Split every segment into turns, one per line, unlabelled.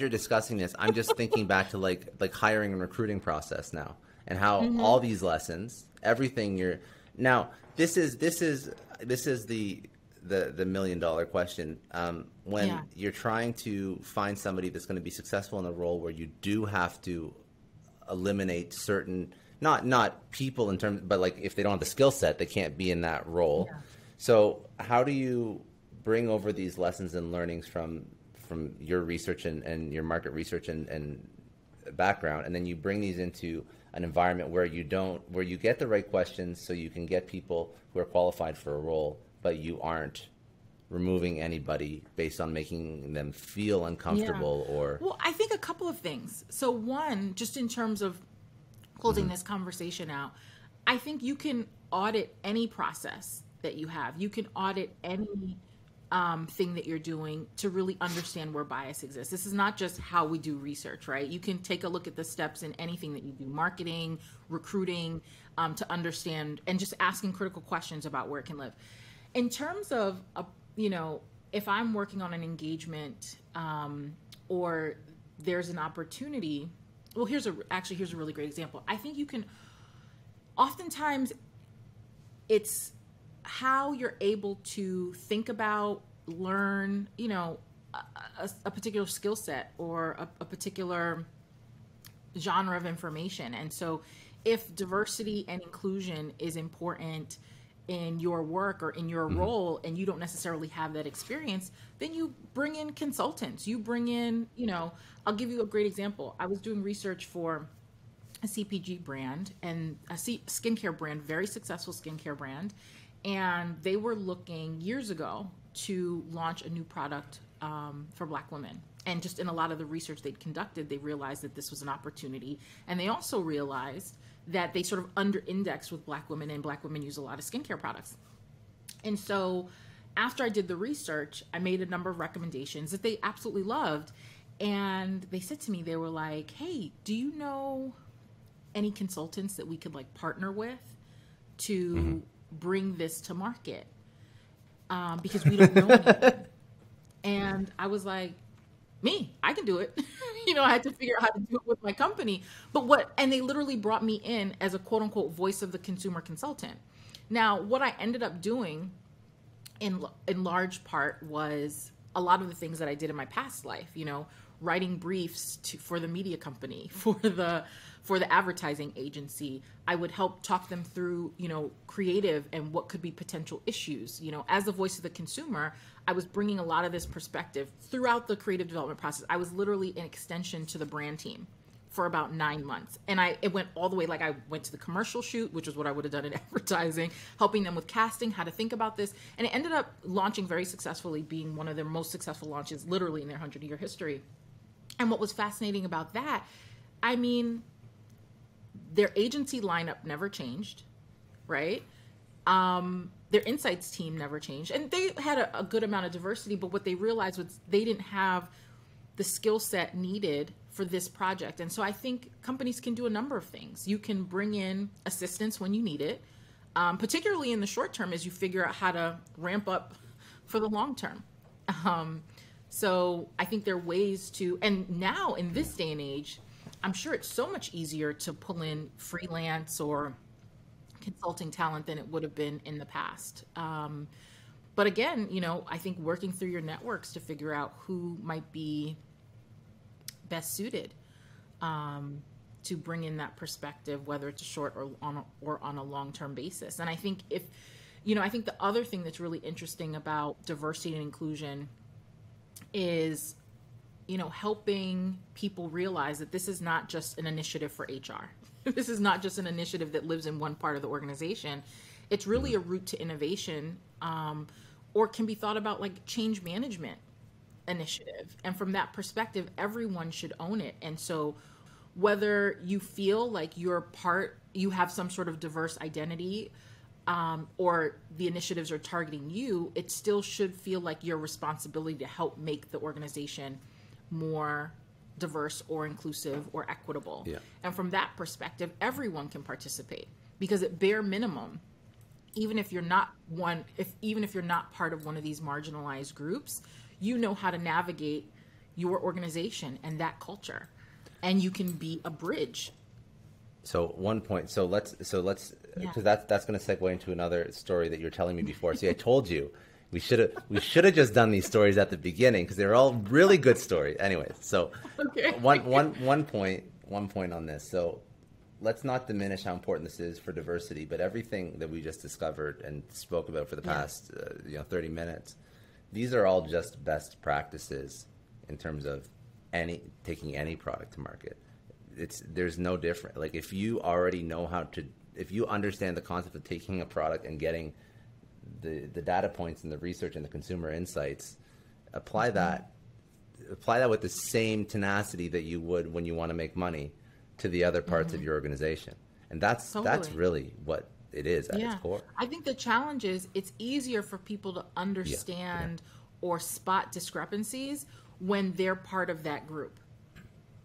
you're discussing this, I'm just thinking back to like hiring and recruiting process now, and how all these lessons, everything you're now. This is the $1 million question. When you're trying to find somebody that's going to be successful in a role where you do have to eliminate certain, not people in terms, but like if they don't have the skill set, they can't be in that role. Yeah. So how do you bring over these lessons and learnings from your research and your market research and background, and then you bring these into an environment where you get the right questions so you can get people who are qualified for a role, but you aren't removing anybody based on making them feel uncomfortable or...
Well, I think a couple of things. So one, just in terms of closing this conversation out, I think you can audit any process that you have. You can audit any thing that you're doing to really understand where bias exists. This is not just how we do research, right? You can take a look at the steps in anything that you do, marketing, recruiting, to understand, and just asking critical questions about where it can live. In terms of, if I'm working on an engagement or there's an opportunity, well, here's a really great example. I think you can, oftentimes it's how you're able to think about, learn, a particular skill set or a particular genre of information. And so if diversity and inclusion is important in your work or in your role, and you don't necessarily have that experience, then you bring in consultants. You bring in, I'll give you a great example. I was doing research for a CPG brand and a skincare brand, very successful skincare brand. And they were looking years ago to launch a new product for Black women. And just in a lot of the research they'd conducted, they realized that this was an opportunity. And they also realized that they sort of under-indexed with Black women, and Black women use a lot of skincare products. And so after I did the research, I made a number of recommendations that they absolutely loved. And they said to me, they were like, hey, do you know any consultants that we could partner with to bring this to market? Because we don't know anything. And I was like, I can do it. I had to figure out how to do it with my company. And they literally brought me in as a quote unquote voice of the consumer consultant. Now, what I ended up doing in large part was a lot of the things that I did in my past life, writing briefs for the media company, for the advertising agency. I would help talk them through, creative and what could be potential issues. As the voice of the consumer, I was bringing a lot of this perspective throughout the creative development process. I was literally an extension to the brand team for about 9 months. And it went all the way, I went to the commercial shoot, which is what I would have done in advertising, helping them with casting, how to think about this. And it ended up launching very successfully, being one of their most successful launches literally in their 100-year history. And what was fascinating about that, their agency lineup never changed, right? Their insights team never changed. And they had a good amount of diversity, but what they realized was they didn't have the skill set needed for this project. And so I think companies can do a number of things. You can bring in assistance when you need it, particularly in the short term as you figure out how to ramp up for the long term. So I think there are ways to, and now in this day and age, I'm sure it's so much easier to pull in freelance or consulting talent than it would have been in the past. But again, I think working through your networks to figure out who might be best suited to bring in that perspective, whether it's a short or on a long-term basis. And I think I think the other thing that's really interesting about diversity and inclusion is helping people realize that this is not just an initiative for HR. This is not just an initiative that lives in one part of the organization. It's really a route to innovation, or can be thought about like change management initiative. And from that perspective, everyone should own it. And so whether you feel like you have some sort of diverse identity, or the initiatives are targeting you, it still should feel like your responsibility to help make the organization more diverse or inclusive or equitable. Yeah. And from that perspective, everyone can participate, because at bare minimum, even if you're not part of one of these marginalized groups, you know how to navigate, your organization and that culture, and you can be a bridge.
So one point. So let's
Yeah.
because that's going to segue into another story that you were telling me before. See, I told you we should have just done these stories at the beginning because they were all really good stories. Anyways, so
Okay.
one point on this. So let's not diminish how important this is for diversity, but everything that we just discovered and spoke about for the past 30 minutes, these are all just best practices in terms of taking any product to market. There's no different. Like if you already know if you understand the concept of taking a product and getting the data points and the research and the consumer insights, apply that with the same tenacity that you would when you want to make money to the other parts of your organization. And that's really what it is at its core.
I think the challenge is it's easier for people to understand or spot discrepancies when they're part of that group,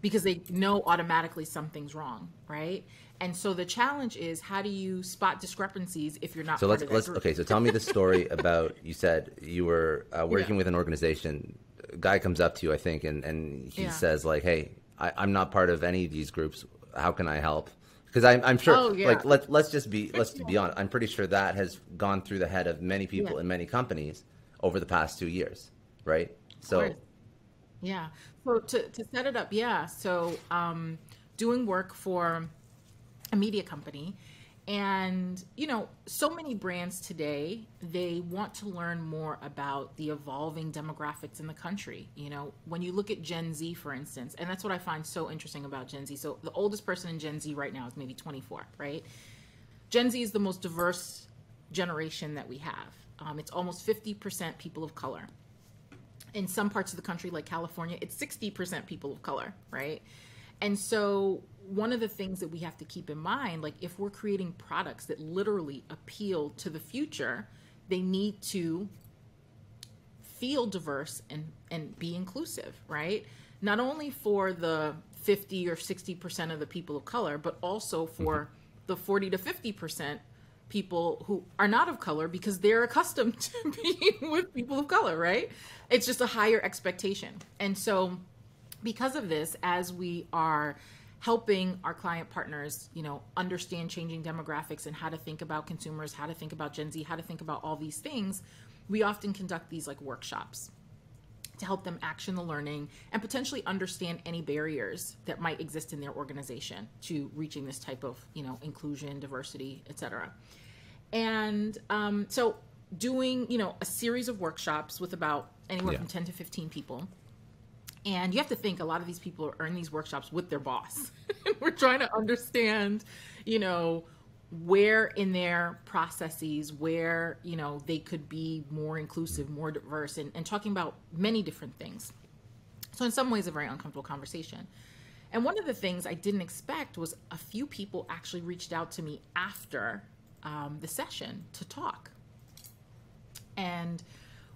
because they know automatically something's wrong, right? And so the challenge is, how do you spot discrepancies if you're not part of that group?
Okay, so tell me the story about, you said you were working with an organization. A guy comes up to you, I think, and he says like, hey, I'm not part of any of these groups. How can I help? Because I'm sure, like, let's be honest. I'm pretty sure that has gone through the head of many people in many companies over the past 2 years, right? So,
yeah. So to set it up, So doing work for a media company, and so many brands today, they want to learn more about the evolving demographics in the country. When you look at Gen Z, for instance, and that's what I find so interesting about Gen Z. So the oldest person in Gen Z right now is maybe 24, right? Gen Z is the most diverse generation that we have. It's almost 50% people of color. In some parts of the country, like California, it's 60% people of color, right? And so one of the things that we have to keep in mind, like if we're creating products that literally appeal to the future, they need to feel diverse and be inclusive, right? Not only for the 50 or 60% of the people of color, but also for the 40 to 50% people who are not of color, because they're accustomed to being with people of color, right? It's just a higher expectation. And so because of this, as we are helping our client partners, understand changing demographics and how to think about consumers, how to think about Gen Z, how to think about all these things, we often conduct these like workshops to help them action the learning and potentially understand any barriers that might exist in their organization to reaching this type of, inclusion, diversity, etc. And so doing, a series of workshops with about anywhere from 10 to 15 people. And you have to think a lot of these people are in these workshops with their boss. We're trying to understand, where in their processes, where, they could be more inclusive, more diverse, and talking about many different things. So in some ways, a very uncomfortable conversation. And one of the things I didn't expect was a few people actually reached out to me after the session to talk. And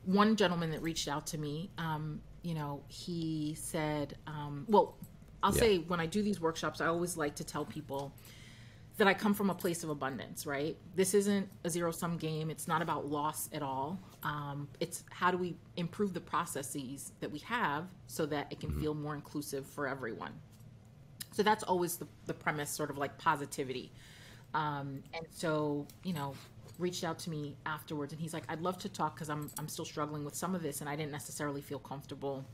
one gentleman that reached out to me, he said, I'll say when I do these workshops, I always like to tell people that I come from a place of abundance, right? This isn't a zero-sum game. It's not about loss at all. It's how do we improve the processes that we have so that it can feel more inclusive for everyone. So that's always the premise, sort of like positivity. And so, reached out to me afterwards, and he's like, I'd love to talk because I'm still struggling with some of this, and I didn't necessarily feel comfortable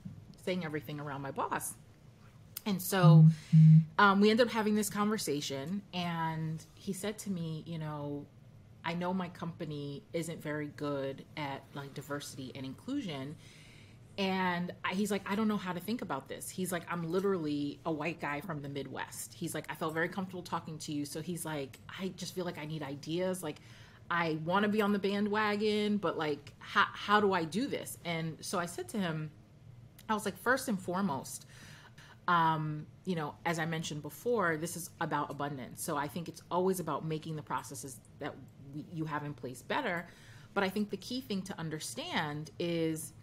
saying everything around my boss. And so we ended up having this conversation, and he said to me, I know my company isn't very good at like diversity and inclusion. And he's like, I don't know how to think about this. He's like, I'm literally a white guy from the Midwest. He's like, I felt very comfortable talking to you. So he's like, I just feel like I need ideas. Like, I want to be on the bandwagon, but like, how do I do this? And so I said to him, I was like, first and foremost, as I mentioned before, this is about abundance. So I think it's always about making the processes that you have in place better. But I think the key thing to understand is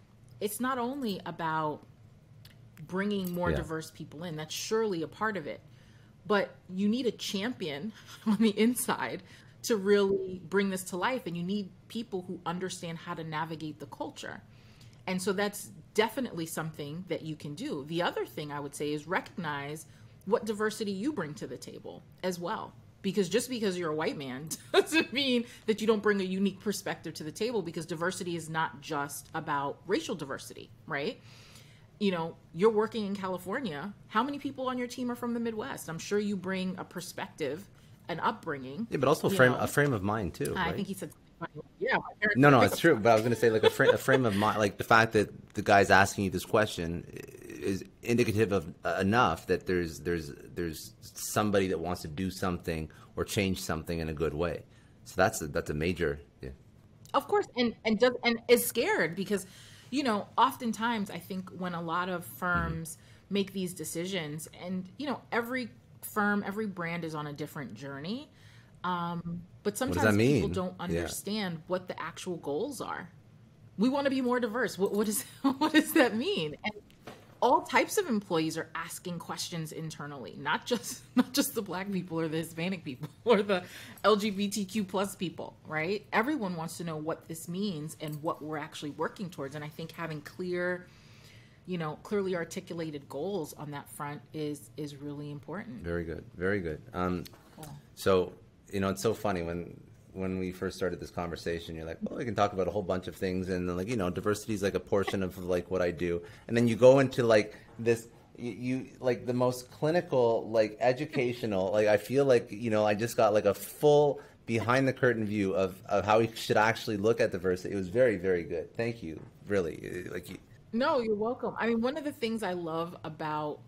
it's not only about bringing more diverse people in. That's surely a part of it. But you need a champion on the inside to really bring this to life. And you need people who understand how to navigate the culture. And so that's definitely something that you can do. The other thing I would say is recognize what diversity you bring to the table as well. Because just because you're a white man doesn't mean that you don't bring a unique perspective to the table, because diversity is not just about racial diversity, right? You know, you're working in California. How many people on your team are from the Midwest? I'm sure you bring a perspective, an upbringing.
Yeah, but also a frame of mind too, right?
I think he said, yeah, my parents.
No, it's true. But I was going to say, like, a frame of mind, like the fact that the guy's asking you this question is indicative of enough that there's somebody that wants to do something or change something in a good way. So that's a major, yeah.
Of course, and is scared because, you know, oftentimes I think when a lot of firms make these decisions, and you know, every firm, every brand is on a different journey. But sometimes people don't understand what the actual goals are. We want to be more diverse. What does that mean? And all types of employees are asking questions internally, not just the Black people or the Hispanic people or the LGBTQ plus people, right? Everyone wants to know what this means and what we're actually working towards. And I think having clearly articulated goals on that front is really important.
Very good. Very good.
Cool.
So, you know, it's so funny when we first started this conversation, you're like, well, we can talk about a whole bunch of things, and then, like, you know, diversity is like a portion of like what I do, and then you go into like this, you like the most clinical, like educational, like I feel like, you know, I just got like a full behind the curtain view of how we should actually look at diversity. It was very, very good. Thank you, really.
No, you're welcome. I mean, one of the things I love about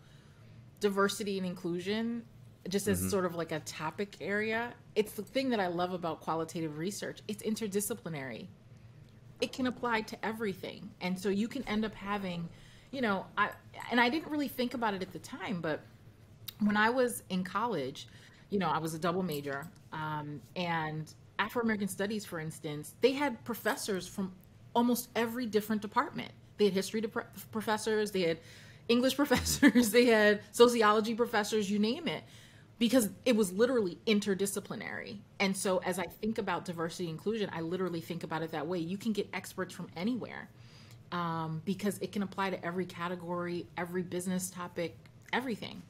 diversity and inclusion, just as sort of like a topic area, it's the thing that I love about qualitative research. It's interdisciplinary. It can apply to everything. And so you can end up having, you know, I didn't really think about it at the time, but when I was in college, you know, I was a double major, and Afro-American Studies, for instance, they had professors from almost every different department. They had history professors, they had English professors, they had sociology professors, you name it, because it was literally interdisciplinary. And so as I think about diversity and inclusion, I literally think about it that way. You can get experts from anywhere, because it can apply to every category, every business topic, everything.